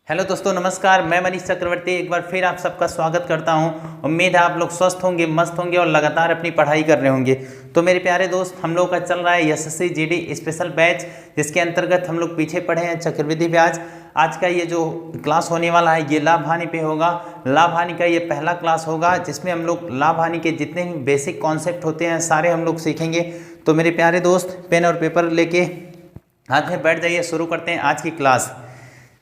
Hello दोस्तों, नमस्कार। मैं मनीष चक्रवर्ती एक बार फिर आप सबका स्वागत करता हूं। उम्मीद है आप लोग स्वस्थ होंगे, मस्त होंगे और लगातार अपनी पढ़ाई कर रहे होंगे। तो मेरे प्यारे दोस्त, हम लोग का चल रहा है एसएससी जीडी स्पेशल बैच, जिसके अंतर्गत हम लोग पीछे पढ़े हैं चक्रवृद्धि ब्याज। आज का ये जो क्लास होने वाला है ये लाभ हानि पे होगा। लाभ हानि का ये पहला क्लास होगा, जिसमें हम लोग लाभ हानि के जितने भी बेसिक कॉन्सेप्ट होते हैं सारे हम लोग सीखेंगे। तो मेरे प्यारे दोस्त, पेन और पेपर लेके हाथ में बैठ जाइए, शुरू करते हैं आज की क्लास।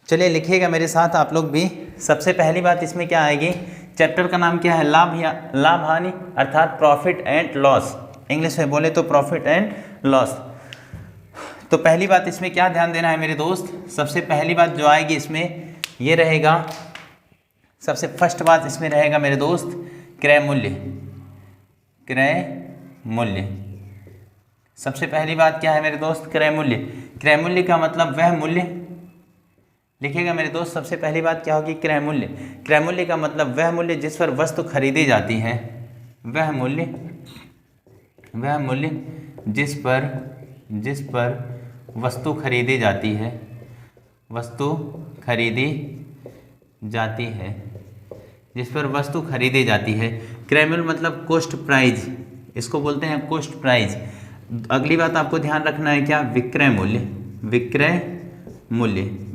चलिए लिखिएगा मेरे साथ आप लोग भी। सबसे पहली बात इसमें क्या आएगी, चैप्टर का नाम क्या है, लाभ हानि अर्थात प्रॉफिट एंड लॉस। इंग्लिश में बोले तो प्रॉफिट एंड लॉस। तो पहली बात इसमें क्या ध्यान देना है मेरे दोस्त, सबसे पहली बात जो आएगी इसमें ये रहेगा, सबसे फर्स्ट बात इसमें रहेगा मेरे दोस्त क्रय मूल्य। क्रय मूल्य सबसे पहली बात क्या है मेरे दोस्त, क्रय मूल्य। क्रय मूल्य का मतलब वह मूल्य, लिखिएगा मेरे दोस्त। सबसे पहली बात क्या होगी, क्रय मूल्य। क्रय मूल्य का मतलब वह मूल्य जिस पर वस्तु खरीदी जाती है। वह मूल्य जिस पर वस्तु खरीदी जाती है। वस्तु खरीदी जाती है, जिस पर वस्तु खरीदी जाती है। क्रय मूल्य मतलब कॉस्ट प्राइस, इसको बोलते हैं कॉस्ट प्राइस। अगली बात आपको ध्यान रखना है क्या, विक्रय मूल्य।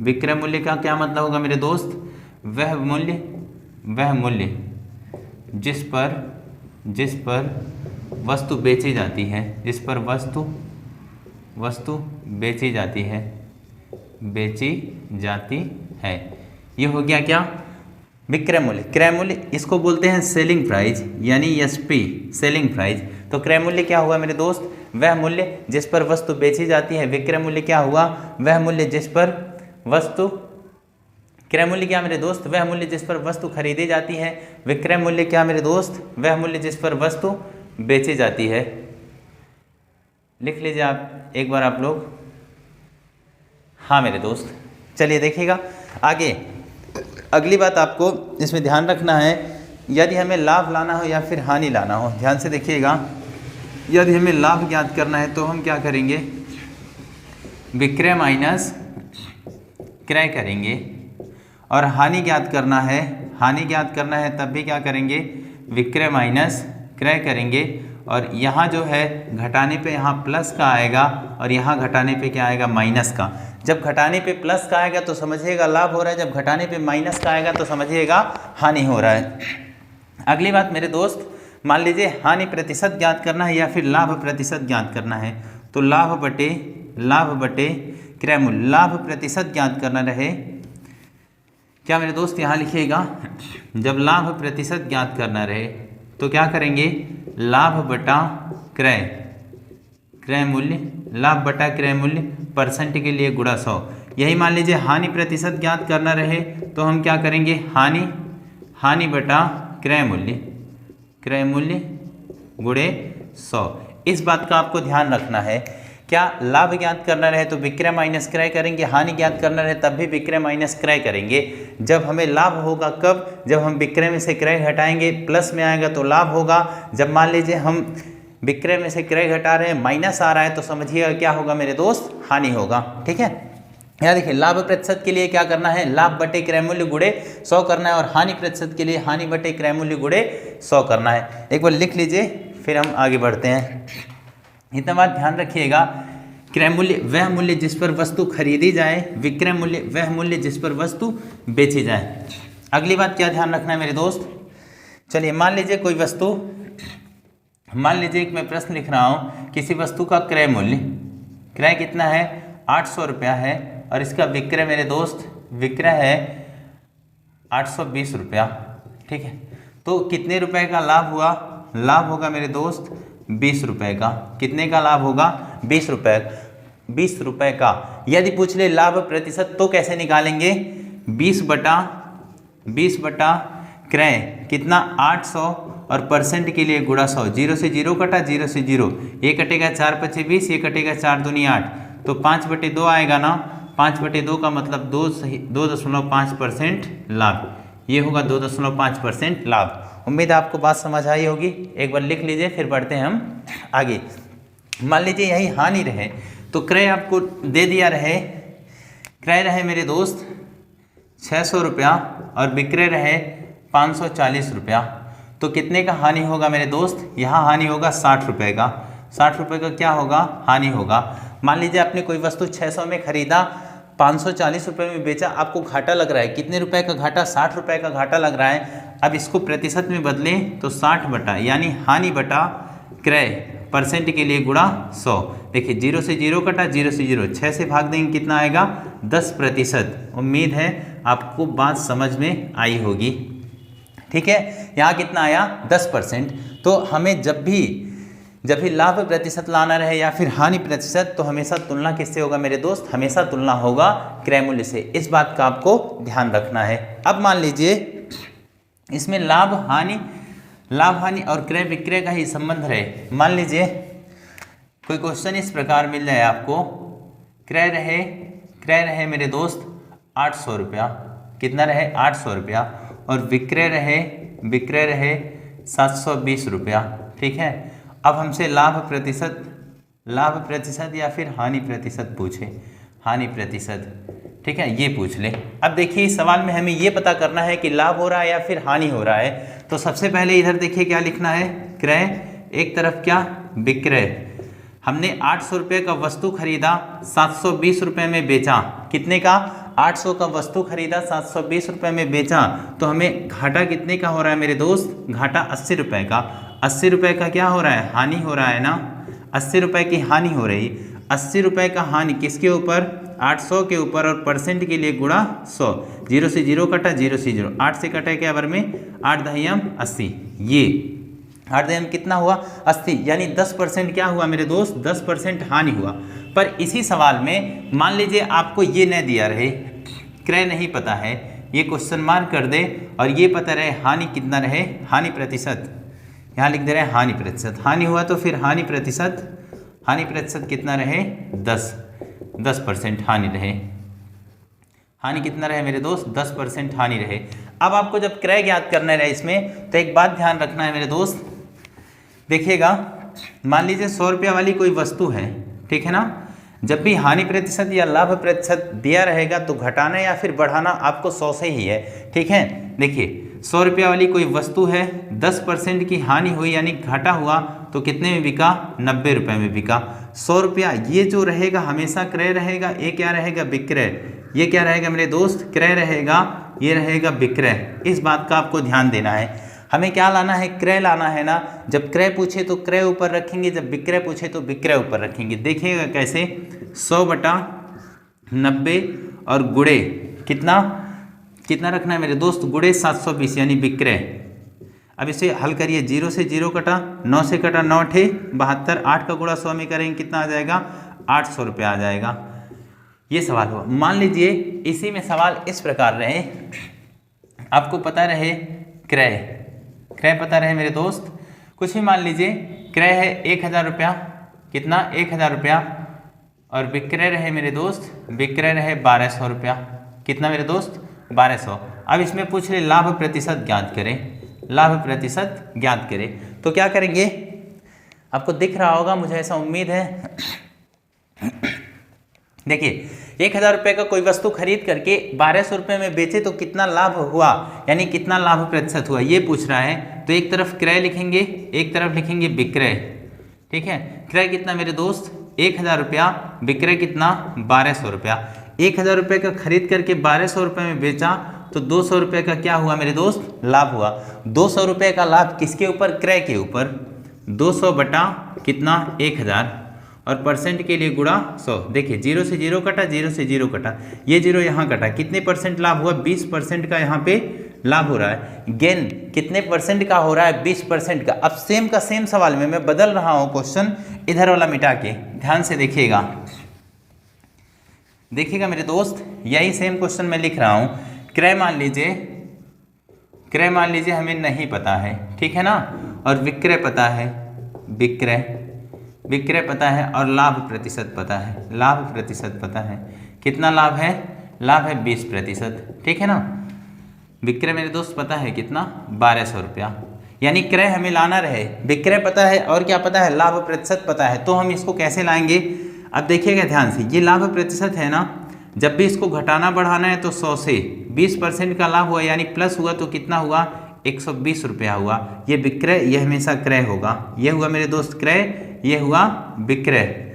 विक्रय मूल्य का क्या मतलब होगा मेरे दोस्त, वह मूल्य जिस पर वस्तु बेची जाती है। जिस पर वस्तु बेची जाती है। ये हो गया क्या, विक्रय मूल्य। क्रय मूल्य इसको बोलते हैं सेलिंग प्राइस, यानी एसपी, सेलिंग प्राइस। तो क्रय मूल्य क्या हुआ मेरे दोस्त, वह मूल्य जिस पर वस्तु बेची जाती है। विक्रय मूल्य क्या हुआ, वह मूल्य जिस पर वस्तु, क्रय मूल्य क्या मेरे दोस्त, वह मूल्य जिस पर वस्तु खरीदी जाती है। विक्रय मूल्य क्या मेरे दोस्त, वह मूल्य जिस पर वस्तु बेची जाती है। लिख लीजिए आप एक बार आप लोग। हाँ मेरे दोस्त, चलिए देखिएगा आगे। अगली बात आपको इसमें ध्यान रखना है, यदि हमें लाभ लाना हो या फिर हानि लाना हो, ध्यान से देखिएगा। यदि हमें लाभ ज्ञात करना है तो हम क्या करेंगे, विक्रय माइनस क्रय करेंगे। और हानि ज्ञात करना है तब भी क्या करेंगे, विक्रय माइनस क्रय करेंगे। और यहाँ जो है घटाने पे यहाँ प्लस का आएगा और यहाँ घटाने पे क्या आएगा, माइनस का। जब घटाने पे प्लस का आएगा तो समझिएगा लाभ हो रहा है, जब घटाने पे माइनस का आएगा तो समझिएगा हानि हो रहा है। अगली बात मेरे दोस्त, मान लीजिए हानि प्रतिशत ज्ञात करना है या फिर लाभ प्रतिशत ज्ञात करना है। तो लाभ बटे क्रय मूल्य, लाभ प्रतिशत ज्ञात करना रहे क्या मेरे दोस्त, यहाँ लिखिएगा। जब लाभ प्रतिशत ज्ञात करना रहे तो क्या करेंगे, लाभ बटा क्रय मूल्य, लाभ बटा क्रय मूल्य परसेंट के लिए गुणा 100। यही मान लीजिए हानि प्रतिशत ज्ञात करना रहे तो हम क्या करेंगे, हानि बटा क्रय मूल्य गुणे 100। इस बात का आपको ध्यान रखना है। क्या लाभ ज्ञात करना रहे तो विक्रय माइनस क्रय करेंगे, हानि ज्ञात करना रहे तब भी विक्रय माइनस क्रय करेंगे। जब हमें लाभ होगा कब, जब हम विक्रय में से क्रय घटाएंगे, प्लस में आएगा तो लाभ होगा। जब मान लीजिए हम विक्रय में से क्रय घटा रहे हैं, माइनस आ रहा है, तो समझिएगा क्या होगा मेरे दोस्त, हानि होगा। ठीक है, यहाँ देखिए लाभ प्रतिशत के लिए क्या करना है, लाभ बटे क्रय मूल्य गुणे 100 करना है, और हानि प्रतिशत के लिए हानि बटे क्रय मूल्य गुणे 100 करना है। एक बार लिख लीजिए, फिर हम आगे बढ़ते हैं। इतना बात ध्यान रखिएगा, क्रय मूल्य वह मूल्य जिस पर वस्तु खरीदी जाए, विक्रय मूल्य वह मूल्य जिस पर वस्तु बेची जाए। अगली बात क्या ध्यान रखना है मेरे दोस्त, चलिए मान लीजिए कोई वस्तु, मान लीजिए एक मैं प्रश्न लिख रहा हूँ, किसी वस्तु का क्रय मूल्य, क्रय कितना है, 800 रुपया है, और इसका विक्रय मेरे दोस्त, विक्रय है 820 रुपया। ठीक है, तो कितने रुपए का लाभ हुआ, लाभ होगा मेरे दोस्त 20 रुपए का। कितने का लाभ होगा, 20 रुपए का। यदि पूछ ले लाभ प्रतिशत तो कैसे निकालेंगे, 20 बटा क्रय कितना 800 और परसेंट के लिए गुणा 100। 0 से 0 कटा, 0 से 0, ये कटेगा 4 पचे 20, ये कटेगा 4 दूनी 8, तो 5/2 आएगा ना। 5/2 का मतलब 2.5% लाभ, ये होगा 2.5% लाभ। उम्मीद है आपको बात समझ आई होगी। एक बार लिख लीजिए, फिर बढ़ते हैं हम आगे। मान लीजिए यही हानि रहे तो क्रय आपको दे दिया रहे, क्रय रहे मेरे दोस्त 600 रुपया और विक्रय रहे 540 रुपया, तो कितने का हानि होगा मेरे दोस्त? यहाँ हानि होगा 60 रुपये का। 60 रुपये का क्या होगा? हानि होगा। मान लीजिए आपने कोई वस्तु 600 में खरीदा, 540 रुपये में बेचा, आपको घाटा लग रहा है। कितने रुपए का घाटा? 60 रुपये का घाटा लग रहा है। अब इसको प्रतिशत में बदलें तो 60 बटा यानी हानि बटा क्रय परसेंट के लिए गुणा 100। देखिए 0 से 0 कटा, 0 से 0, 6 से भाग देंगे कितना आएगा? 10%। उम्मीद है आपको बात समझ में आई होगी। ठीक है, यहाँ कितना आया? 10%। तो हमें जब भी लाभ प्रतिशत लाना रहे या फिर हानि प्रतिशत, तो हमेशा तुलना किससे होगा मेरे दोस्त? हमेशा तुलना होगा क्रय मूल्य से। इस बात का आपको ध्यान रखना है। अब मान लीजिए इसमें लाभ हानि और क्रय विक्रय का ही संबंध रहे। मान लीजिए कोई क्वेश्चन इस प्रकार मिल जाए आपको, क्रय रहे मेरे दोस्त 800 रुपया। कितना रहे? 800 रुपया। और विक्रय रहे 720 रुपया। ठीक है, अब हमसे लाभ प्रतिशत या फिर हानि प्रतिशत पूछे। हानि प्रतिशत, ठीक है, ये पूछ ले। अब देखिए इस सवाल में हमें ये पता करना है कि लाभ हो रहा है या फिर हानि हो रहा है। तो सबसे पहले इधर देखिए क्या लिखना है? क्रय, एक तरफ क्या? विक्रय। हमने 800 रुपये का वस्तु खरीदा, 720 रुपये में बेचा। कितने का? 800 का वस्तु खरीदा, 720 रुपये में बेचा, तो हमें घाटा कितने का हो रहा है मेरे दोस्त? घाटा 80 रुपये का। 80 रुपये का क्या हो रहा है? हानि हो रहा है ना। 80 रुपये की हानि हो रही। 80 रुपये का हानि किसके ऊपर? 800 के ऊपर, और परसेंट के लिए गुणा 100। 0 से 0 कटा, 0 से 0, 8 से कटा क्या बार में? 8 दहियम 80। ये 8 दहियम कितना हुआ? 80। यानी 10% क्या हुआ मेरे दोस्त? 10% हानि हुआ। पर इसी सवाल में मान लीजिए आपको ये न दिया रहे, क्रय नहीं पता है, ये क्वेश्चन मार्क कर दे, और ये पता रहे हानि कितना रहे? हानि प्रतिशत। यहाँ लिख दे रहे हैं हानि प्रतिशत। हानि हुआ तो फिर हानि प्रतिशत कितना रहे? 10% हानि रहे। हानि कितना रहे मेरे दोस्त? 10% हानि रहे। अब आपको जब क्रय ज्ञात करना रहे इसमें, तो एक बात ध्यान रखना है मेरे दोस्त। देखिएगा, मान लीजिए 100 रुपया वाली कोई वस्तु है, ठीक है ना। जब भी हानि प्रतिशत या लाभ प्रतिशत दिया रहेगा तो घटाना या फिर बढ़ाना आपको 100 से ही है। ठीक है, देखिए 100 रुपया वाली कोई वस्तु है, 10% की हानि हुई यानी घाटा हुआ, तो कितने में बिका? 90 रुपये में बिका। 100 रुपया ये जो रहेगा हमेशा क्रय रहेगा, ये क्या रहेगा? विक्रय। ये क्या रहेगा मेरे दोस्त? क्रय रहेगा, ये रहेगा विक्रय। इस बात का आपको ध्यान देना है। हमें क्या लाना है? क्रय लाना है ना। जब क्रय पूछे तो क्रय ऊपर रखेंगे, जब विक्रय पूछे तो विक्रय ऊपर रखेंगे। देखिएगा कैसे? 100 बटा 90 और गुणे कितना रखना है मेरे दोस्त? गुणे 720 यानी विक्रय। अब इसे हल करिए। 0 से 0 कटा, 9 से कटा, 9 ठे 72, 8 का गुणा 100 में करेंगे कितना आ जाएगा? 800 रुपया आ जाएगा। ये सवाल हुआ। मान लीजिए इसी में सवाल इस प्रकार रहे, आपको पता रहे क्रय पता रहे मेरे दोस्त, कुछ भी मान लीजिए। क्रय है 1000 रुपया, कितना? 1000 रुपया, और विक्रय रहे मेरे दोस्त, विक्रय रहे 1200 रुपया। कितना मेरे दोस्त? 1200। अब इसमें पूछ रहे लाभ प्रतिशत ज्ञात करें। लाभ प्रतिशत ज्ञात करें तो क्या करेंगे? आपको दिख रहा होगा, मुझे ऐसा उम्मीद है। देखिए 1000 रुपये का कोई वस्तु खरीद करके 1200 रुपये में बेचे तो कितना लाभ हुआ, यानी कितना लाभ प्रतिशत हुआ, ये पूछ रहा है। तो एक तरफ क्रय लिखेंगे, एक तरफ लिखेंगे विक्रय। ठीक है, क्रय कितना मेरे दोस्त? 1000 रुपया, विक्रय कितना? 1200 रुपया। 1000 रुपये का खरीद करके 1200 रुपये में बेचा तो 200 रुपये का क्या हुआ मेरे दोस्त? लाभ हुआ। 200 रुपये का लाभ किसके ऊपर? क्रय के ऊपर। 200 बटा कितना? 1000, और परसेंट के लिए गुणा 100। देखिए 0 से 0 कटा, 0 से 0 कटा, ये 0 यहाँ कटा, कितने परसेंट लाभ हुआ? 20% का यहाँ पे लाभ हो रहा है। गेन कितने परसेंट का हो रहा है? 20% का। अब सेम का सेम सवाल में मैं बदल रहा हूँ क्वेश्चन, इधर वाला मिटा के, ध्यान से देखिएगा। देखिएगा मेरे दोस्त, यही सेम क्वेश्चन मैं लिख रहा हूँ। क्रय मान लीजिए हमें नहीं पता है, ठीक है ना, और विक्रय पता है, विक्रय पता है, और लाभ प्रतिशत पता है, लाभ प्रतिशत पता है। कितना लाभ है? लाभ है 20%, ठीक है ना। विक्रय मेरे दोस्त पता है कितना? 1200 रुपया। यानी क्रय हमें लाना रहे, विक्रय पता है और क्या पता है? लाभ प्रतिशत पता है। तो हम इसको कैसे लाएंगे? अब देखिएगा ध्यान से, ये लाभ प्रतिशत है ना, जब भी इसको घटाना बढ़ाना है तो 100 से 20% का लाभ हुआ यानी प्लस हुआ तो कितना हुआ 120 रुपया हुआ। ये विक्रय, ये हमेशा क्रय होगा। ये हुआ मेरे दोस्त क्रय, ये हुआ विक्रय।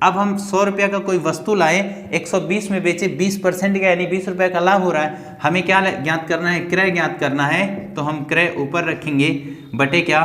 अब हम 100 रुपया का कोई वस्तु लाए, 120 में बेचे, 20% का यानी 20 रुपये का लाभ हो रहा है। हमें क्या ज्ञात करना है, क्रय ज्ञात करना है। तो हम क्रय ऊपर रखेंगे बटे क्या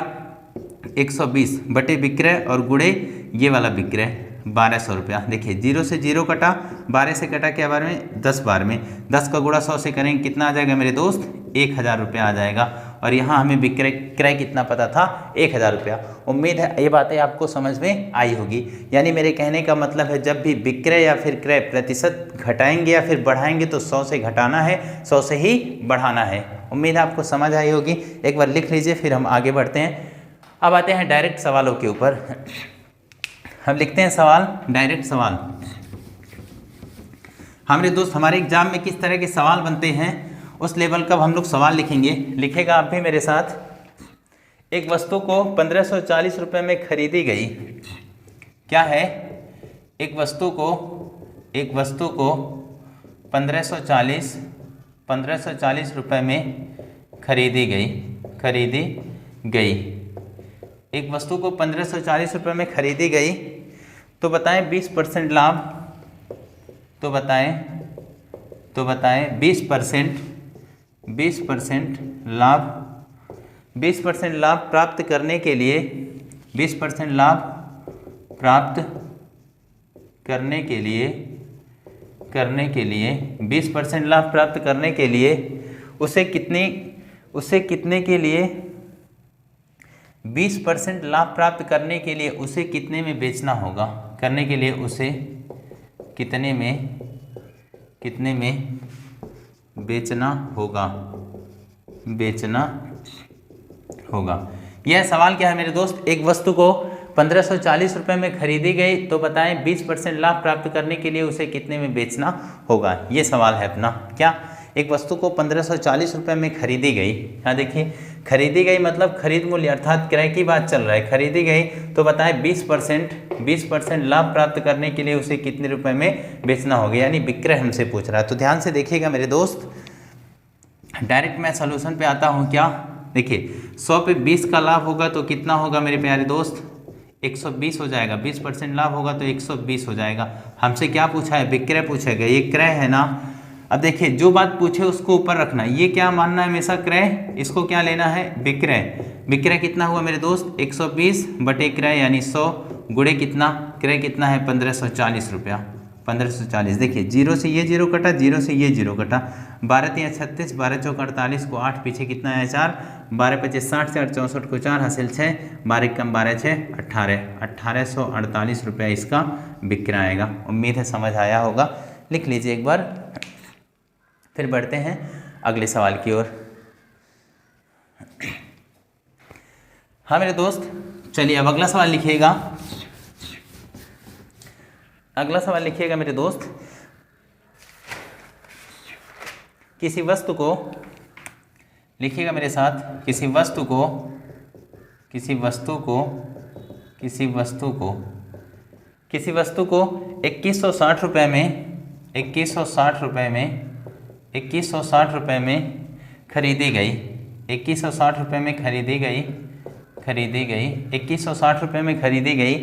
120 बटे विक्रय और गुणे ये वाला विक्रय 1200 रुपया। देखिए 0 से 0 कटा, 12 से कटा क्या बार में 10 बार में, 10 का गुणा 100 से करेंगे कितना आ जाएगा मेरे दोस्त 1000 रुपया आ जाएगा। और यहाँ हमें विक्रय क्रय कितना पता था 1000 रुपया। उम्मीद है ये बातें आपको समझ में आई होगी। यानी मेरे कहने का मतलब है जब भी विक्रय या फिर क्रय प्रतिशत घटाएंगे या फिर बढ़ाएंगे तो 100 से घटाना है, 100 से ही बढ़ाना है। उम्मीद है आपको समझ आई होगी। एक बार लिख लीजिए फिर हम आगे बढ़ते हैं। अब आते हैं डायरेक्ट सवालों के ऊपर। हम लिखते हैं सवाल, डायरेक्ट सवाल। हमारे दोस्त हमारे एग्जाम में किस तरह के सवाल बनते हैं उस लेवल का हम लोग सवाल लिखेंगे। लिखेगा आप भी मेरे साथ। एक वस्तु को 1540 रुपये में खरीदी गई। क्या है, एक वस्तु को 1540 रुपये में खरीदी गई। एक वस्तु को 1540 रुपये में खरीदी गई तो बताएं 20% लाभ, तो बताएं 20% लाभ, 20% लाभ प्राप्त करने के लिए 20% लाभ प्राप्त करने के लिए 20% लाभ प्राप्त करने के लिए उसे कितने के लिए 20% लाभ प्राप्त करने के लिए उसे कितने में बेचना होगा, करने के लिए उसे कितने में बेचना होगा। यह सवाल क्या है मेरे दोस्त, एक वस्तु को 1540 रुपये में खरीदी गई तो बताएं 20% लाभ प्राप्त करने के लिए उसे कितने में बेचना होगा। ये सवाल है अपना। क्या, एक वस्तु को 1540 रुपये में खरीदी गई। हाँ देखिए खरीदी गई मतलब खरीद मूल्य अर्थात क्रय की बात चल रहा है। खरीदी गई तो बताएं 20% लाभ प्राप्त करने के लिए उसे कितने रुपए में बेचना होगा, यानी विक्रय हमसे पूछ रहा है। तो ध्यान से देखिएगा मेरे दोस्त, डायरेक्ट मैं सॉल्यूशन पे आता हूँ। क्या देखिए 100 पे 20 का लाभ होगा तो कितना होगा मेरे प्यारे दोस्त 120 हो जाएगा। 20% लाभ होगा तो 120 हो जाएगा। हमसे क्या पूछा है, विक्रय पूछेगा, ये क्रय है ना। अब देखिए जो बात पूछे उसको ऊपर रखना। ये क्या मानना है हमेशा क्रय, इसको क्या लेना है विक्रय। विक्रय कितना हुआ मेरे दोस्त 120 बटे क्रय यानी 100 गुणे कितना, क्रय कितना है 1540 रुपया, 1540। देखिए 0 से ये 0 कटा, 0 से ये 0 कटा, 12 3 36, 12 चौक 48 को 8 पीछे कितना है 4, 12 25 60 4 64 को 4 हासिल 6, 12 कम 12 6 18, 1848 रुपया इसका विक्रय आएगा। उम्मीद है समझ आया होगा। लिख लीजिए एक बार, फिर बढ़ते हैं अगले सवाल की ओर। हाँ मेरे दोस्त चलिए अब अगला सवाल लिखिएगा। अगला सवाल लिखिएगा मेरे दोस्त, किसी वस्तु को, लिखिएगा मेरे साथ, किसी वस्तु को 2160 रुपये में खरीदी गई। 2160 रुपये में खरीदी गई।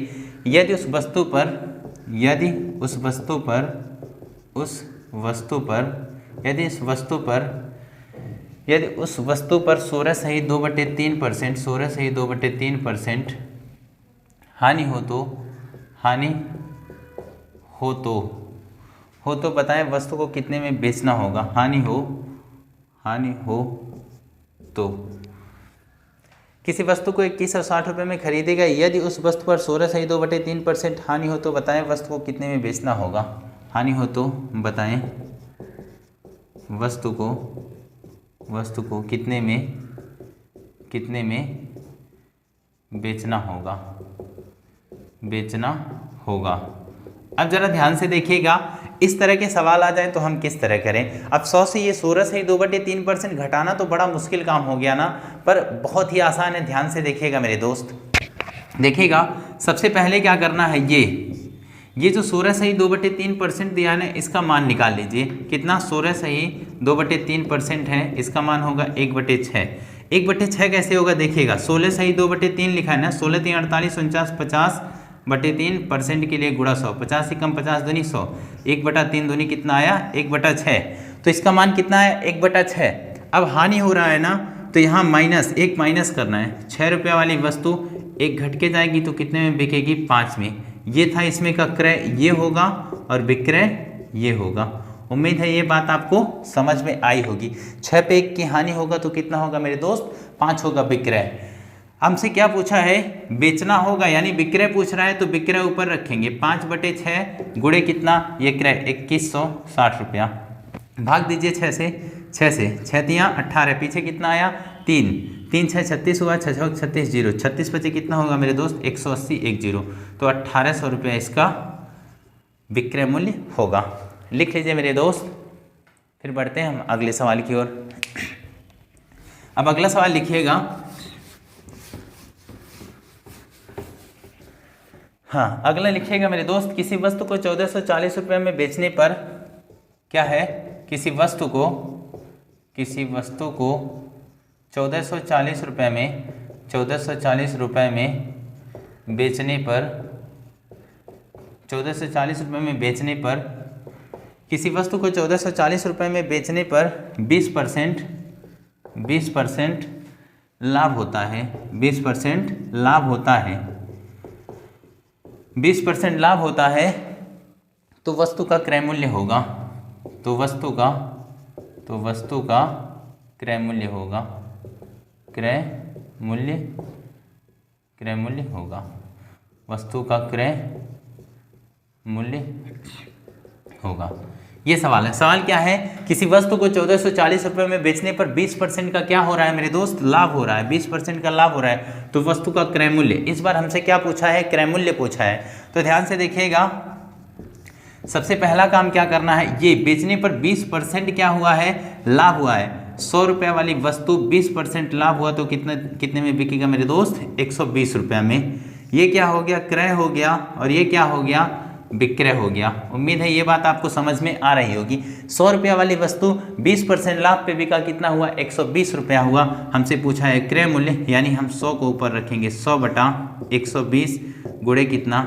यदि उस वस्तु पर 16 सही 2/3% हानि हो तो बताएं वस्तु को कितने में बेचना होगा। हानि हो तो किसी वस्तु को 2160 रुपये में खरीदेगा, यदि उस वस्तु पर 16 सही 2/3% हानि हो तो बताएं वस्तु को कितने में बेचना होगा। हानि हो तो बताएं वस्तु को कितने में बेचना होगा। अब जरा ध्यान से देखिएगा, इस तरह के सवाल आ जाए तो हम किस तरह करें। अब 100 से ये 16 से 2/3% घटाना तो बड़ा मुश्किल काम हो गया ना, पर बहुत ही आसान है। ध्यान से देखिएगा मेरे दोस्त, देखिएगा सबसे पहले क्या करना है, ये जो 16 सही 2/3% दिया है इसका मान निकाल लीजिए। कितना 16 सही 2/3% है, इसका मान होगा 1/6। 1/6 कैसे होगा देखिएगा, 16 सही 2/3 लिखा है ना, 16 3 48 49 50/3% के लिए गुणा 100, 50 से कम 50 दूनी 100, 1/3 दूनी कितना आया 1/6, तो इसका मान कितना है 1/6। अब हानि हो रहा है ना, तो यहाँ एक माइनस करना है। 6 रुपये वाली वस्तु एक घट के जाएगी तो कितने में बिकेगी 5 में। ये था इसमें का क्रय ये होगा और विक्रय ये होगा। उम्मीद है ये बात आपको समझ में आई होगी। 6 पे 1 की हानि होगा तो कितना होगा मेरे दोस्त 5 होगा विक्रय। हमसे क्या पूछा है बेचना होगा, यानी विक्रय पूछ रहा है तो विक्रय ऊपर रखेंगे। 5/6 गुणे कितना ये क्रय 2160 रुपया, भाग दीजिए 6 से, 6 तियाँ 18, पीछे कितना आया 3, 3 6 36 हुआ, 6 6 36 0, 36 बचे कितना होगा मेरे दोस्त 180 10, तो 1800 रुपया इसका विक्रय मूल्य होगा। लिख लीजिए मेरे दोस्त। फिर बढ़ते हैं हम अगले सवाल की ओर। अब अगला सवाल लिखिएगा। हाँ, अगला लिखिएगा मेरे दोस्त, किसी वस्तु को 1440 रुपये में बेचने पर क्या है, किसी वस्तु को 1440 रुपये में बेचने पर 1440 रुपये में बेचने पर किसी वस्तु को 1440 रुपये में बेचने पर 20% लाभ होता है, 20% लाभ होता है, 20% लाभ होता है, तो वस्तु का क्रय मूल्य होगा, तो वस्तु का क्रय मूल्य होगा, क्रय मूल्य होगा, वस्तु का क्रय मूल्य होगा। ये सवाल है। सवाल क्या है, किसी वस्तु को 1440 रुपये में बेचने पर 20% का क्या हो रहा है मेरे दोस्त लाभ हो रहा है, 20% का लाभ हो रहा है, तो वस्तु का क्रय मूल्य। इस बार हमसे क्या पूछा है क्रय मूल्य पूछा है, तो ध्यान से देखिएगा। सबसे पहला काम क्या करना है, ये बेचने पर 20% क्या हुआ है लाभ हुआ है। 100 रुपये वाली वस्तु 20% लाभ हुआ तो कितने में बिकेगा मेरे दोस्त 120 रुपये में। ये क्या हो गया क्रय हो गया और ये क्या हो गया विक्रय हो गया। उम्मीद है ये बात आपको समझ में आ रही होगी। 100 रुपये वाली वस्तु 20% लाभ पे बिका कितना हुआ 120 रुपया हुआ। हमसे पूछा है क्रय मूल्य, यानी हम 100 को ऊपर रखेंगे, 100/120 गुणे कितना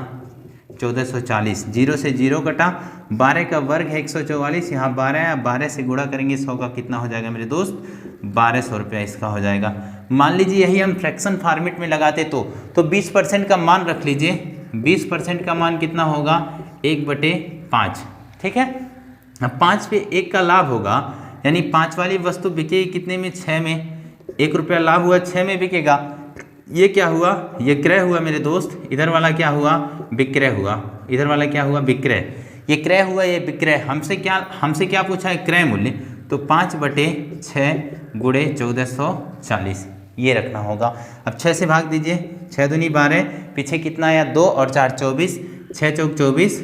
1440, 0 से 0 कटा, 12 का वर्ग है 144, यहाँ 12 है, 12 से गुणा करेंगे 100 का कितना हो जाएगा मेरे दोस्त 1200 रुपया इसका हो जाएगा। मान लीजिए यही हम फ्रैक्शन फॉर्मेट में लगाते तो 20% का मान रख लीजिए, 20% का मान कितना होगा 1/5, ठीक है। अब 5 पे 1 का लाभ होगा, यानी 5 वाली वस्तु बिकेगी कितने में 6 में, 1 रुपया लाभ हुआ 6 में बिकेगा। ये क्या हुआ ये क्रय हुआ मेरे दोस्त, इधर वाला क्या हुआ विक्रय हुआ, इधर वाला क्या हुआ विक्रय, ये क्रय हुआ ये विक्रय। हमसे क्या पूछा है क्रय मूल्य, तो 5/6 गुणे 1440 ये रखना होगा। अब 6 से भाग दीजिए, 6 दूनी 12, पीछे कितना आया 2 और 4 24, 6 चौक 24,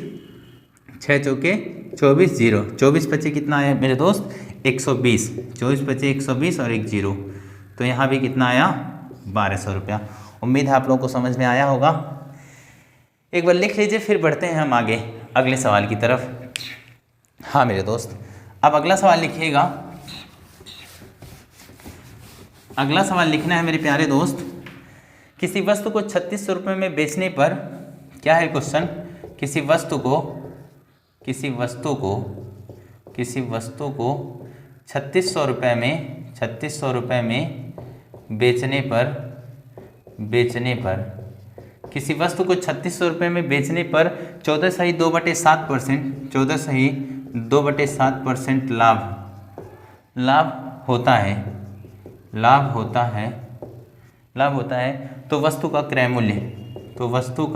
6 चौके 24, 0, 24 बचे कितना आया मेरे दोस्त 120, 24 बचे 120 और 1 0, तो यहाँ भी कितना आया 1200 रुपया। उम्मीद है आप लोगों को समझ में आया होगा। एक बार लिख लीजिए, फिर बढ़ते हैं हम आगे अगले सवाल की तरफ। हाँ मेरे दोस्त, अब अगला सवाल लिखिएगा। अगला सवाल लिखना है मेरे प्यारे दोस्त, किसी वस्तु को 3600 रुपये में बेचने पर क्या है क्वेश्चन, किसी वस्तु को 3600 रुपये में बेचने पर किसी वस्तु को 3600 रुपये में बेचने पर 14/2/7%, 14/2/7% लाभ होता है, तो वस्तु का क्रय मूल्य, तो वस्तु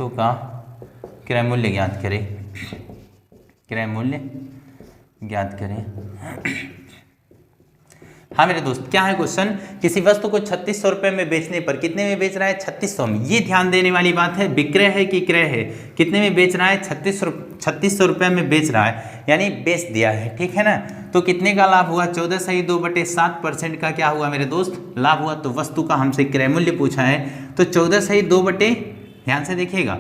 का क्रय मूल्य ज्ञात करें, क्रय मूल्य ज्ञात करें। हाँ मेरे दोस्त, क्या है क्वेश्चन, किसी वस्तु को 3600 रुपये में बेचने पर कितने में बेच रहा है 3600 में। ये ध्यान देने वाली बात है, विक्रय है कि क्रय है, कितने में बेच रहा है 3600 रुपये में बेच रहा है, यानी बेच दिया है, ठीक है ना। तो कितने का लाभ हुआ 14/2/7% का क्या हुआ मेरे दोस्त लाभ हुआ। तो वस्तु का हमसे क्रय मूल्य पूछा है, तो 14/2 ध्यान से देखिएगा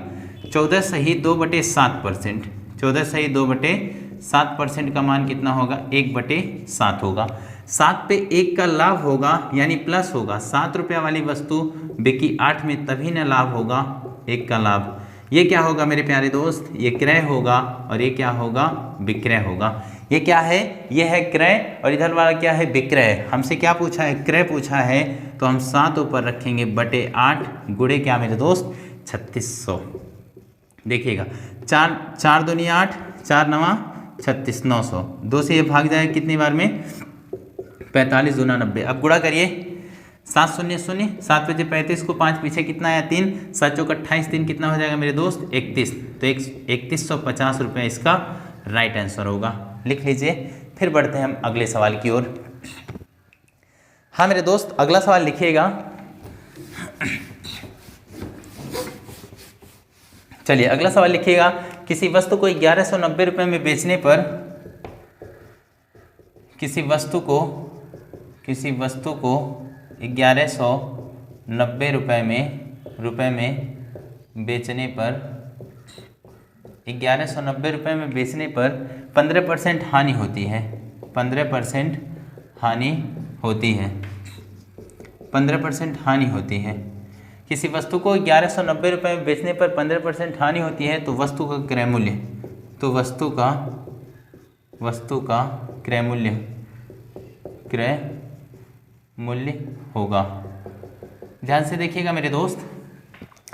14/2/7%, 14/2/7 7% का मान कितना होगा, 1/7 होगा। 7 पे 1 का लाभ होगा यानी प्लस होगा। 7 रुपये वाली वस्तु बिकी 8 में, तभी ना लाभ होगा 1 का लाभ। ये क्या होगा मेरे प्यारे दोस्त, ये क्रय होगा और ये क्या होगा, विक्रय होगा। ये क्या है, ये है क्रय और इधर वाला क्या है, विक्रय। हमसे क्या पूछा है, क्रय पूछा है, तो हम 7 ऊपर रखेंगे बटे 8 गुणे क्या मेरे दोस्त, 3600। देखिएगा 4 दूनी 8, 4 नवा 36, 900। 2 से ये भाग जाएगा कितनी बार में, 45 दूना 90। अब गुणा करिए, 7 शून्य शून्य, 7 बजे 35 को 5 पीछे कितना आया 3, 7 चौक 28, 3 कितना हो जाएगा मेरे दोस्त 31। तो 3150 रुपये इसका राइट आंसर होगा। लिख लीजिए। फिर बढ़ते हैं हम अगले सवाल की ओर। हाँ मेरे दोस्त, अगला सवाल लिखिएगा। चलिए अगला सवाल लिखिएगा। किसी वस्तु को 1190 रुपये में बेचने पर, किसी वस्तु को 1190 रुपये में बेचने पर, 1190 रुपये में बेचने पर 15% हानि होती है। 15% हानि होती है। 15% हानि होती है। किसी वस्तु को 1190 रुपये में बेचने पर 15% हानि होती है, तो वस्तु का क्रय मूल्य, तो वस्तु का क्रय मूल्य होगा। ध्यान से देखिएगा मेरे दोस्त,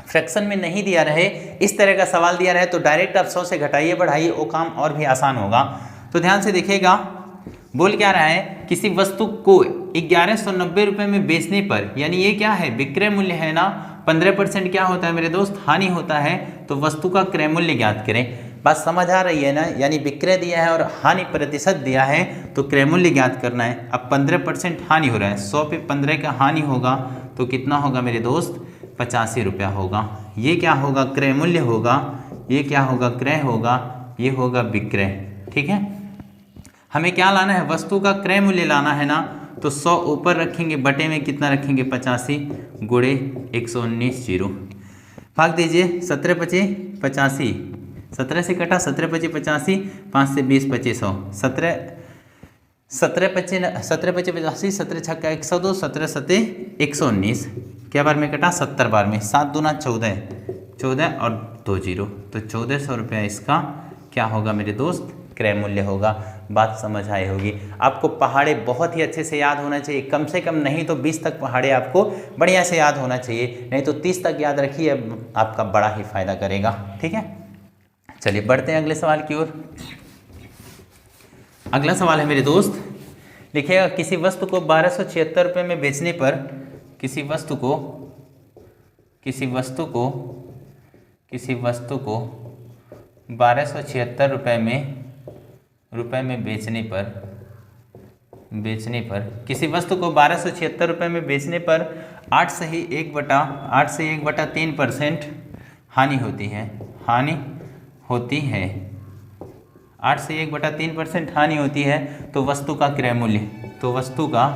फ्रैक्शन में नहीं दिया रहे, इस तरह का सवाल दिया रहे तो डायरेक्ट आप 100 से घटाइए बढ़ाइए, वो काम और भी आसान होगा। तो ध्यान से देखिएगा, बोल क्या रहा है, किसी वस्तु को 1190 रुपये में बेचने पर, यानी ये क्या है, विक्रय मूल्य है ना। 15% क्या होता है मेरे दोस्त, हानि होता है। तो वस्तु का क्रय मूल्य ज्ञात करें। बात समझ आ रही है ना, यानी विक्रय दिया है और हानि प्रतिशत दिया है, तो क्रय मूल्य ज्ञात करना है। अब 15% हानि हो रहा है, 100 पे 15 का हानि होगा तो कितना होगा मेरे दोस्त, 85 रुपया होगा। ये क्या होगा, क्रय मूल्य होगा। ये क्या होगा, क्रय होगा। ये होगा विक्रय। ठीक है, हमें क्या लाना है, वस्तु का क्रय मूल्य लाना है ना। तो 100 ऊपर रखेंगे, बटे में कितना रखेंगे, 85 गुणे 119 जीरो। भाग दीजिए, 17 पचे 85, 17 से कटा, 17 पचे 85, 5 से 20 2500, 17 पचे 85, 17 छक्का 102, 17 सते 119। क्या बार में कटा, 70 बार में। 7 दूना 14 और 2 जीरो, तो 1400 रुपया इसका क्या होगा मेरे दोस्त, क्रय मूल्य होगा। बात समझ आई होगी। आपको पहाड़े बहुत ही अच्छे से याद होना चाहिए, कम से कम नहीं तो 20 तक पहाड़े आपको बढ़िया से याद होना चाहिए, नहीं तो 30 तक याद रखिए, आपका बड़ा ही फायदा करेगा। ठीक है, चलिए बढ़ते हैं अगले सवाल की ओर। अगला सवाल है मेरे दोस्त, लिखिएगा, किसी वस्तु को 1276 रुपये में बेचने पर, किसी वस्तु को 1276 रुपये में बेचने पर, किसी वस्तु को 1276 रुपये में बेचने पर 8 से 1/3% हानि होती है। 8 से 1/3% हानि होती है, तो वस्तु का क्रय मूल्य, तो वस्तु का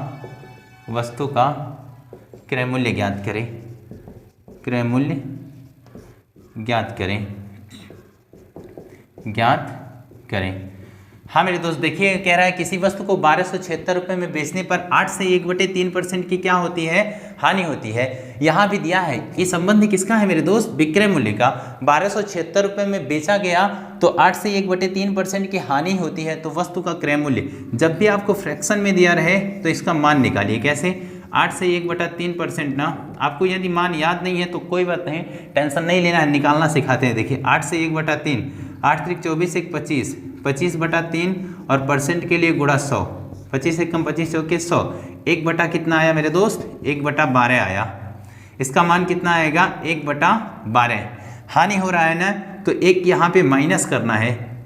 क्रय मूल्य ज्ञात करें। क्रय मूल्य ज्ञात करें। हाँ मेरे दोस्त देखिए, कह रहा है किसी वस्तु को 1276 रुपये में बेचने पर 8 से 1/3% की क्या होती है, हानि होती है। यहाँ भी दिया है, ये संबंध किसका है मेरे दोस्त, विक्रय मूल्य का। 1276 रुपये में बेचा गया तो 8 से 1/3% की हानि होती है, तो वस्तु का क्रय मूल्य। जब भी आपको फ्रैक्शन में दिया रहे तो इसका मान निकालिए। कैसे, 8 से 1/3% ना। आपको यदि मान याद नहीं है तो कोई बात नहीं, टेंशन नहीं लेना है, निकालना सिखाते हैं। देखिए 8 से 1/3, 8 त्रिक 24, 1 25, 25/3 और परसेंट के लिए गुणा 100, 25 से कम 25 चौके 100, 1 बटा कितना आया मेरे दोस्त, 1/12 आया। इसका मान कितना आएगा, 1/12। हानि हो रहा है ना, तो एक यहाँ पे माइनस करना है।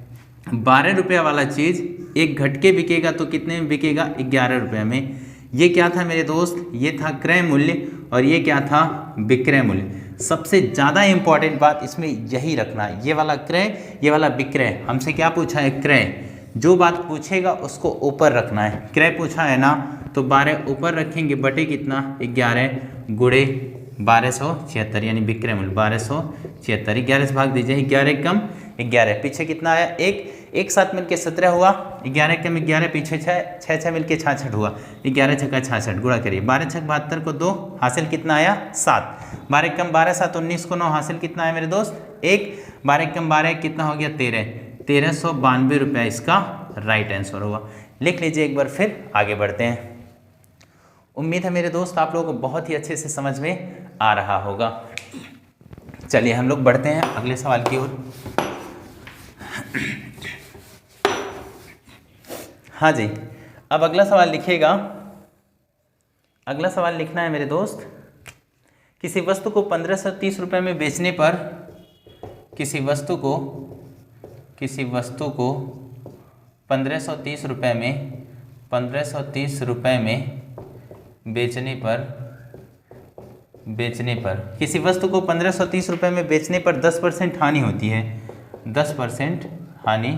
12 रुपये वाला चीज़ एक घटके बिकेगा तो कितने में बिकेगा, 11 रुपये में। ये क्या था मेरे दोस्त, ये था क्रय मूल्य और ये क्या था, विक्रय मूल्य। सबसे ज़्यादा इंपॉर्टेंट बात इसमें यही रखना है, ये वाला क्रय, ये वाला विक्रय। हमसे क्या पूछा है, क्रय। जो बात पूछेगा उसको ऊपर रखना है। क्रय पूछा है ना, तो 12 ऊपर रखेंगे, बटे कितना, 11 गुणे 1276, यानी विक्रय मूल्य 1276। 11 से भाग दीजिए, 11 कम 11, पीछे कितना आया, एक साथ मिलके 17 हुआ, 11 कम 11 पीछे 6, 6 6 मिलके 66 हुआ, 11 छक्का 66 गुणा करिए, 12 छक 72 को 2 हासिल कितना आया 7, 12 कम 12 7 19 को 9 हासिल कितना आया मेरे दोस्त 1, 12 कम 12 कितना हो गया 13, 1392 रुपया इसका राइट आंसर होगा। लिख लीजिए एक बार, फिर आगे बढ़ते हैं। उम्मीद है मेरे दोस्त आप लोगों को बहुत ही अच्छे से समझ में आ रहा होगा। चलिए हम लोग बढ़ते हैं अगले सवाल की ओर। हाँ जी, अब अगला सवाल लिखिएगा। अगला सवाल लिखना है मेरे दोस्त, किसी वस्तु को 1530 रुपये में बेचने पर, किसी वस्तु को 1530 रुपये में 1530 रुपये में बेचने पर किसी वस्तु को 1530 रुपये में बेचने पर 10% हानि होती है। 10% हानि,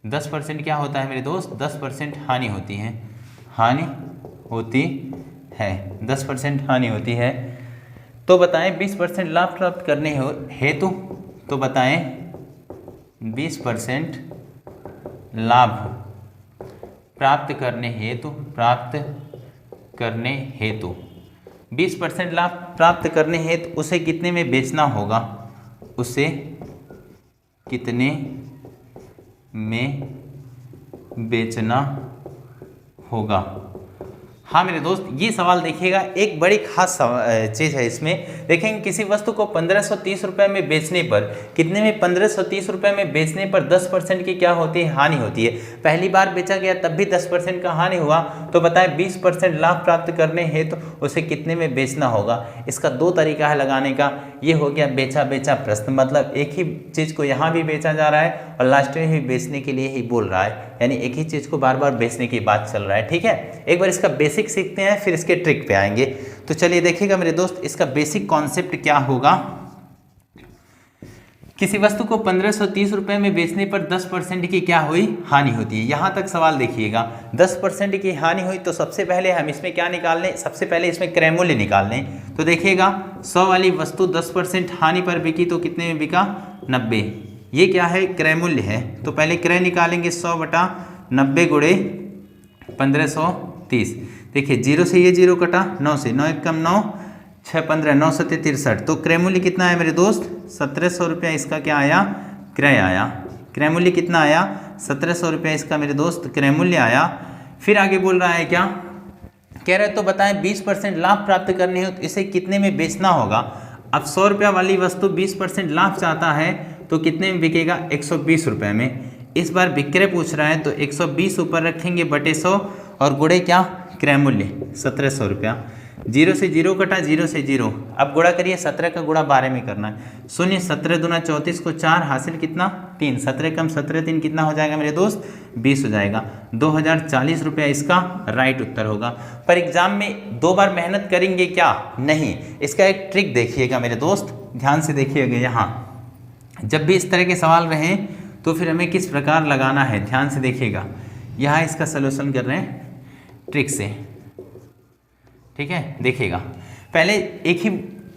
10% क्या होता है मेरे दोस्त 10% हानि होती है, हानि होती है, 10% हानि होती है। तो बताएं 20% लाभ प्राप्त करने हेतु, तो बताएं 20% लाभ प्राप्त करने हेतु 20% लाभ प्राप्त करने हेतु उसे कितने में बेचना होगा, उसे कितने में बेचना होगा। हाँ मेरे दोस्त, ये सवाल देखिएगा, एक बड़ी खास चीज़ है इसमें। देखेंगे किसी वस्तु को 1530 रुपये में बेचने पर, कितने में 1530 रुपये में बेचने पर 10% की क्या होती है हानि होती है। पहली बार बेचा गया तब भी 10% का हानि हुआ, तो बताएं 20% लाभ प्राप्त करने हेतु तो उसे कितने में बेचना होगा। इसका दो तरीका है लगाने का। ये हो गया बेचा बेचा प्रश्न, मतलब एक ही चीज़ को यहाँ भी बेचा जा रहा है और लास्ट में भी बेचने के लिए ही बोल रहा है, यानी एक ही चीज़ को बार बार बेचने की बात चल रहा है। ठीक है, एक बार इसका बेसिक सीखते हैं फिर इसके ट्रिक पे आएंगे। तो चलिए देखिएगा मेरे दोस्त, इसका बेसिक कॉन्सेप्ट क्या होगा। किसी वस्तु को 1530 रुपये में बेचने पर 10% की क्या हुई हानि होती है। यहाँ तक सवाल देखिएगा, 10% की हानि हुई तो सबसे पहले हम इसमें क्या निकाल लें, सबसे पहले इसमें क्रय मूल्य निकाल लें। तो देखिएगा 100 वाली वस्तु 10% हानि पर बिकी तो कितने में बिका 90, ये क्या है क्रय मूल्य है। तो पहले क्रय निकालेंगे 100/90 गुणे 1530। देखिए 0 से ये 0 कटा, 9 से 9 एक कम 9, 6 15 9 7 63। तो क्रय मूल्य कितना है मेरे दोस्त 1700 रुपया इसका क्या आया क्रय आया। क्रय मूल्य कितना आया 1700 रुपया इसका मेरे दोस्त क्रय मूल्य आया। फिर आगे बोल रहा है क्या कह रहे, तो बताएं 20% लाभ प्राप्त करने हो तो इसे कितने में बेचना होगा। अब 100 रुपया वाली वस्तु 20% लाभ चाहता है तो कितने में बिकेगा 120 रुपये में। इस बार विक्रय पूछ रहा है तो 120 ऊपर रखेंगे बटे 100 और गुणे क्या क्रय मूल्य 1700 रुपया। 0 से 0 कटा, 0 से 0। अब गुणा करिए, 17 का गुणा 12 में करना है। शून्य 17 दूना 34 को 4 हासिल कितना 3, 17 कम 17 3 कितना हो जाएगा मेरे दोस्त 20 हो जाएगा। 2040 रुपया इसका राइट उत्तर होगा। पर एग्जाम में 2 बार मेहनत करेंगे क्या नहीं, इसका एक ट्रिक देखिएगा मेरे दोस्त, ध्यान से देखिएगा। यहाँ जब भी इस तरह के सवाल रहें तो फिर हमें किस प्रकार लगाना है ध्यान से देखिएगा। यहाँ इसका सलूशन कर रहे हैं ट्रिक से, ठीक है। देखिएगा पहले एक ही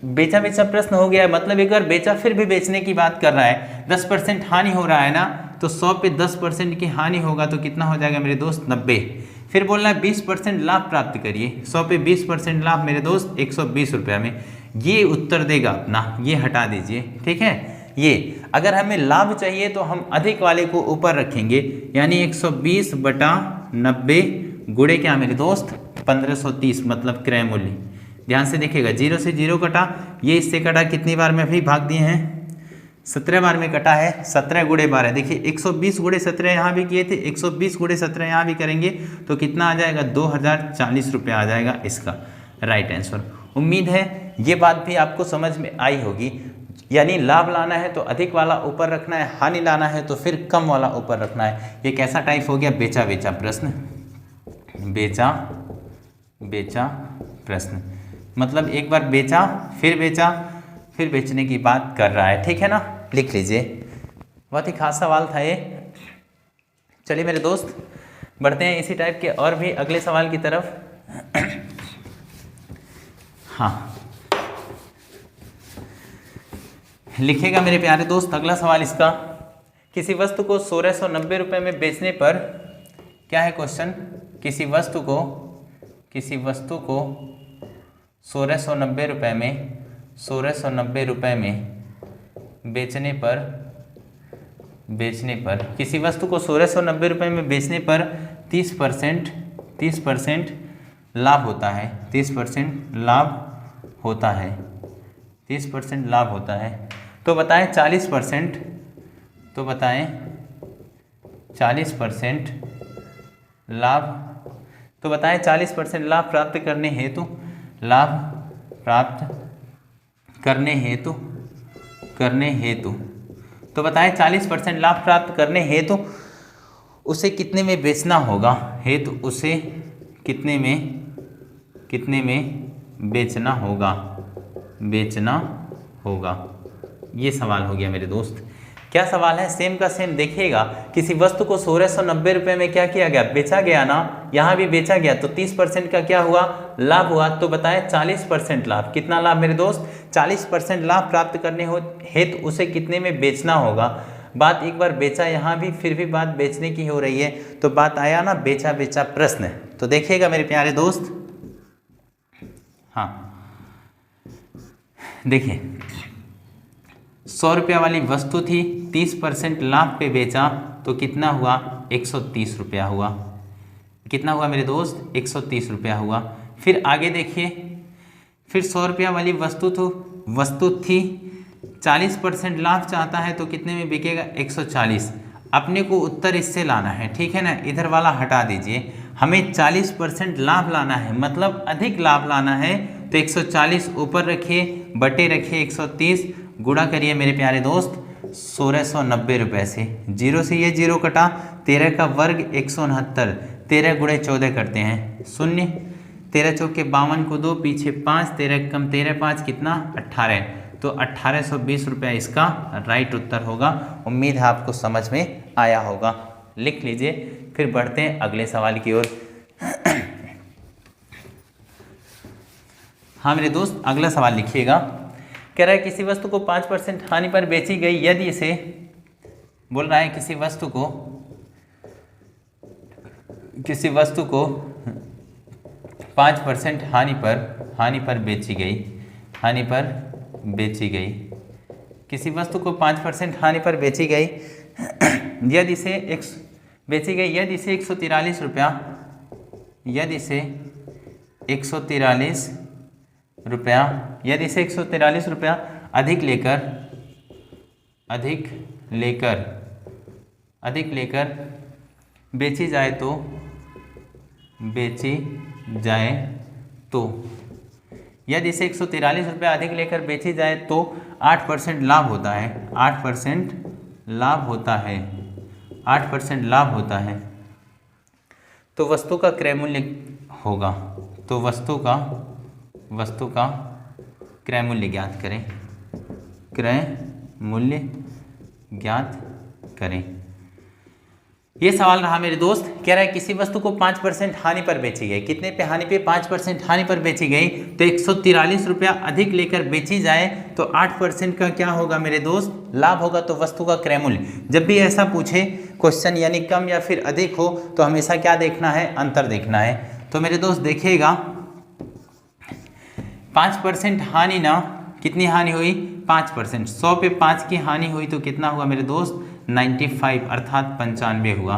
बेचा बेचा प्रश्न हो गया है, मतलब एक बार बेचा फिर भी बेचने की बात कर रहा है। 10% हानि हो रहा है ना, तो 100 पे 10% की हानि होगा तो कितना हो जाएगा मेरे दोस्त 90। फिर बोलना है 20% लाभ प्राप्त करिए। 100 पे 20% लाभ मेरे दोस्त 120 रुपया में, ये उत्तर देगा अपना, ये हटा दीजिए, ठीक है। ये अगर हमें लाभ चाहिए तो हम अधिक वाले को ऊपर रखेंगे, यानी 120/90 गुणे क्या मेरे दोस्त 1530 मतलब क्रय मूल्य। ध्यान से देखिएगा 0 से 0 कटा, ये इससे कटा, कितनी बार में भी भाग दिए हैं 17 बार में कटा है। 17 गुणे 12, देखिए 120 गुणे 17 यहाँ भी किए थे, 120 गुणे 17 यहाँ भी करेंगे तो कितना आ जाएगा 2040 रुपया आ जाएगा इसका राइट आंसर। उम्मीद है ये बात भी आपको समझ में आई होगी। यानी लाभ लाना है तो अधिक वाला ऊपर रखना है, हानि लाना है तो फिर कम वाला ऊपर रखना है। ये कैसा टाइप हो गया बेचा बेचा प्रश्न, बेचा बेचा प्रश्न, मतलब एक बार बेचा फिर बेचने की बात कर रहा है, ठीक है ना। लिख लीजिए, बहुत ही खास सवाल था ये। चलिए मेरे दोस्त बढ़ते हैं इसी टाइप के और भी अगले सवाल की तरफ। हाँ लिखिएगा मेरे प्यारे दोस्त, अगला सवाल इसका, किसी वस्तु को 1690 रुपये में बेचने पर क्या है क्वेश्चन, किसी वस्तु को 1690 रुपये में बेचने पर किसी वस्तु को 1690 रुपये में बेचने पर 30% लाभ होता है, 30% लाभ होता है। तो बताएं 40%, तो बताएं 40% लाभ, तो बताएं 40% लाभ प्राप्त करने हेतु तो बताएं 40% लाभ प्राप्त करने हेतु उसे कितने में बेचना होगा, हेतु उसे कितने में बेचना होगा। ये सवाल हो गया मेरे दोस्त। क्या सवाल है, सेम का सेम देखिएगा। किसी वस्तु को 1690 रुपये में क्या किया गया, बेचा गया ना, यहाँ भी बेचा गया, तो 30% का क्या हुआ, लाभ हुआ। तो बताएं 40% लाभ, कितना लाभ मेरे दोस्त, 40% लाभ प्राप्त करने हेतु उसे कितने में बेचना होगा। बात एक बार बेचा यहाँ भी, फिर भी बात बेचने की हो रही है, तो बात आया ना बेचा प्रश्न। तो देखिएगा मेरे प्यारे दोस्त, हाँ देखिए 100 रुपया वाली वस्तु थी, 30% लाभ पे बेचा तो कितना हुआ, 130 रुपया हुआ। कितना हुआ मेरे दोस्त, 130 रुपया हुआ। फिर आगे देखिए, फिर 100 रुपया वाली वस्तु थी 40% लाभ चाहता है तो कितने में बिकेगा, 140। अपने को उत्तर इससे लाना है, ठीक है ना, इधर वाला हटा दीजिए, हमें 40% लाभ लाना है, मतलब अधिक लाभ लाना है। तो 140 ऊपर रखिए, बटे रखिए 130, गुणा करिए मेरे प्यारे दोस्त 1690 रुपये से। 0 से ये 0 कटा, 13 का वर्ग 169, 13 गुणे 14 करते हैं 0, 13 चौके 52 को 2, पीछे 5, 13 कम 13 5 कितना 18, तो 1820 रुपया इसका राइट उत्तर होगा। उम्मीद है आपको समझ में आया होगा, लिख लीजिए। फिर बढ़ते हैं अगले सवाल की ओर। हाँ मेरे दोस्त, अगला सवाल लिखिएगा। कह रहा है किसी वस्तु को 5% हानि पर बेची गई यदि इसे, बोल रहा है किसी वस्तु को 5% हानि पर बेची गई, किसी वस्तु को 5% हानि पर बेची गई यदि इसे 143 रुपया, यदि इसे 143 रुपया अधिक लेकर बेची जाए तो यदि इसे 143 रुपया अधिक लेकर बेची जाए तो 8% लाभ होता है, 8% लाभ होता है। तो वस्तु का क्रय मूल्य होगा, तो वस्तु का क्रय मूल्य ज्ञात करें। ये सवाल रहा मेरे दोस्त। कह रहा है किसी वस्तु को 5% हानि पर बेची गई, कितने पे हानि पे, 5% हानि पर बेची गई, तो 143 रुपया अधिक लेकर बेची जाए तो 8% का क्या होगा मेरे दोस्त, लाभ होगा। तो वस्तु का क्रय मूल्य, जब भी ऐसा पूछे क्वेश्चन यानी कम या फिर अधिक हो तो हमेशा क्या देखना है, अंतर देखना है। तो मेरे दोस्त देखिएगा 5% हानि ना, कितनी हानि हुई, 5%, 100 पे 5 की हानि हुई तो कितना हुआ मेरे दोस्त, 95 अर्थात 95 हुआ।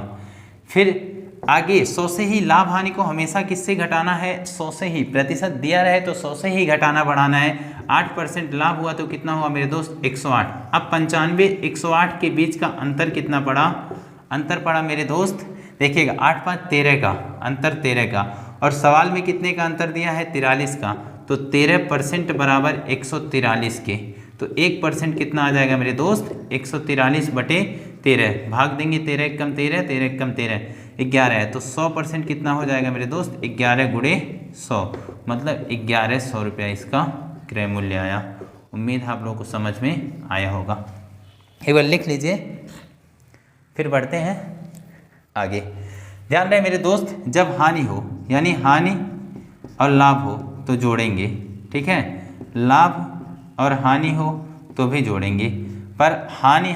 फिर आगे 100 से ही लाभ हानि को हमेशा किससे घटाना है, 100 से ही, प्रतिशत दिया रहे तो 100 से ही घटाना बढ़ाना है। 8% लाभ हुआ तो कितना हुआ मेरे दोस्त, 108। अब 95 108 के बीच का अंतर कितना पड़ा, अंतर पड़ा मेरे दोस्त, देखिएगा 8 5 13 का अंतर, 13 का, और सवाल में कितने का अंतर दिया है, 43 का, तो 13% बराबर 143 के, तो 1% कितना आ जाएगा मेरे दोस्त, 143 बटे 13, भाग देंगे 13 कम 13, 13 कम 13 11 है, तो 100% कितना हो जाएगा मेरे दोस्त, 11 गुणे 100, मतलब 1100 रुपया इसका क्रय मूल्य आया। उम्मीद है आप लोगों को समझ में आया होगा, एक बार लिख लीजिए। फिर बढ़ते हैं आगे। ध्यान रहे मेरे दोस्त, जब हानि हो यानी हानि और लाभ हो तो जोड़ेंगे, ठीक है, लाभ और हानि हो तो भी जोड़ेंगे, पर हानि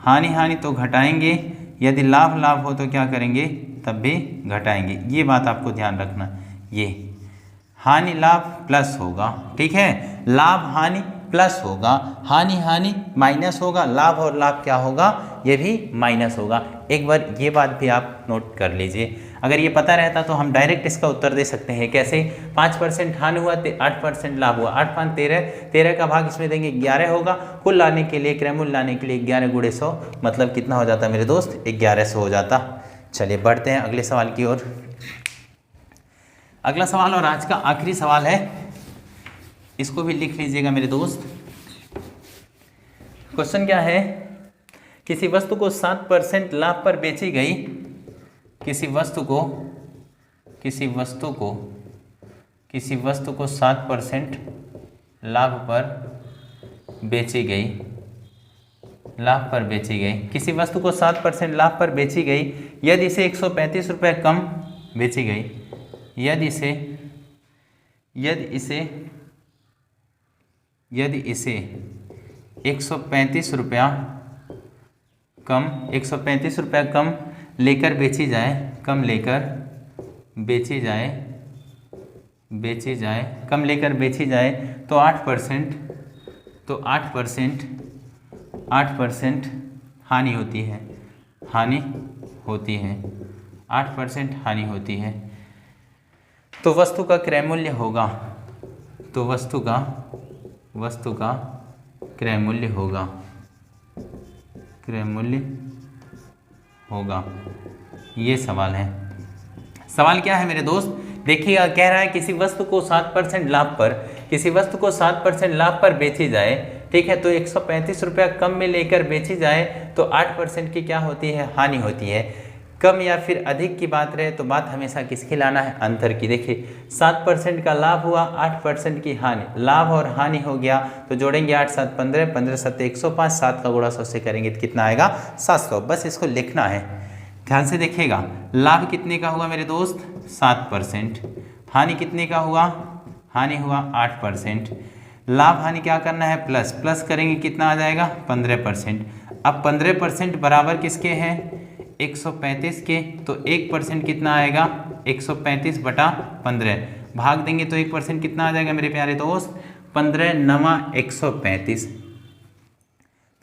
हानि हानि तो घटाएंगे, यदि लाभ लाभ हो तो क्या करेंगे, तब भी घटाएंगे। ये बात आपको ध्यान रखना, ये हानि लाभ प्लस होगा, ठीक है, लाभ हानि प्लस होगा, हानि हानि माइनस होगा, लाभ और लाभ क्या होगा, ये भी माइनस होगा। एक बार ये बात भी आप नोट कर लीजिए। अगर ये पता रहता तो हम डायरेक्ट इसका उत्तर दे सकते हैं। कैसे? 5% हानि हुआ तो 8% लाभ हुआ, 8 5 13, 13 का भाग इसमें देंगे 11 होगा। कुल लाने के लिए, क्रयमूल्य लाने के लिए 11 गुणे 100 मतलब कितना हो जाता मेरे दोस्त, 1100 हो जाता। चलिए बढ़ते हैं अगले सवाल की ओर। अगला सवाल और आज का आखिरी सवाल है, इसको भी लिख लीजिएगा मेरे दोस्त। क्वेश्चन क्या है, किसी वस्तु को 7% लाभ पर बेची गई, किसी वस्तु को 7% लाभ पर बेची गई, किसी वस्तु को 7% लाभ पर बेची गई, यदि इसे 135 रुपये कम बेची गई, यदि इसे 135 रुपया कम लेकर बेची जाए तो 8% हानि होती है, 8% हानि होती है। तो वस्तु का क्रय मूल्य होगा, ये सवाल है। सवाल क्या है मेरे दोस्त, देखिएगा, कह रहा है किसी वस्तु को 7% लाभ पर बेची जाए, ठीक है, तो 135 रुपया कम में लेकर बेची जाए तो 8% की क्या होती है, हानि होती है। कम या फिर अधिक की बात रहे तो बात हमेशा किसकी लाना है, अंतर की। देखिए 7% का लाभ हुआ, 8% की हानि, लाभ और हानि हो गया तो जोड़ेंगे 8 7 15, 15 7 105, 7 का गुणा 100 से करेंगे तो कितना आएगा, 700। बस इसको लिखना है, ध्यान से देखिएगा। लाभ कितने का हुआ मेरे दोस्त, 7%। हानि कितने का हुआ, हानि हुआ 8%। लाभ हानि क्या करना है, प्लस करेंगे कितना आ जाएगा, 15%। अब 15% बराबर किसके हैं, 135 के, तो 1% कितना आएगा, 135/15 भाग देंगे तो 1% कितना आ जाएगा मेरे प्यारे दोस्त, 15 9 135,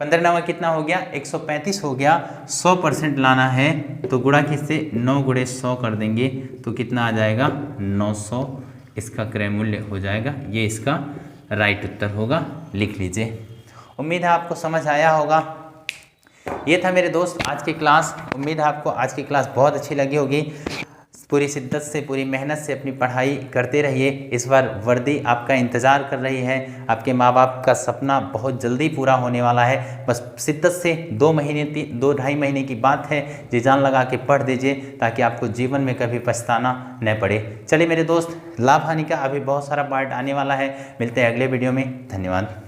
15 9 कितना हो गया, 135 हो गया। 100% लाना है तो गुणा किससे, 9 × 100 कर देंगे तो कितना आ जाएगा, 900 इसका क्रय मूल्य हो जाएगा। ये इसका राइट उत्तर होगा, लिख लीजिए। उम्मीद है आपको समझ आया होगा। ये था मेरे दोस्त आज की क्लास। उम्मीद है आपको आज की क्लास बहुत अच्छी लगी होगी। पूरी शिद्दत से, पूरी मेहनत से अपनी पढ़ाई करते रहिए। इस बार वर्दी आपका इंतज़ार कर रही है, आपके माँ बाप का सपना बहुत जल्दी पूरा होने वाला है। बस शिद्दत से 2 ढाई महीने की बात है, जी जान लगा के पढ़ दीजिए ताकि आपको जीवन में कभी पछताना न पड़े। चलिए मेरे दोस्त, लाभ हानि का अभी बहुत सारा पार्ट आने वाला है। मिलते हैं अगले वीडियो में। धन्यवाद।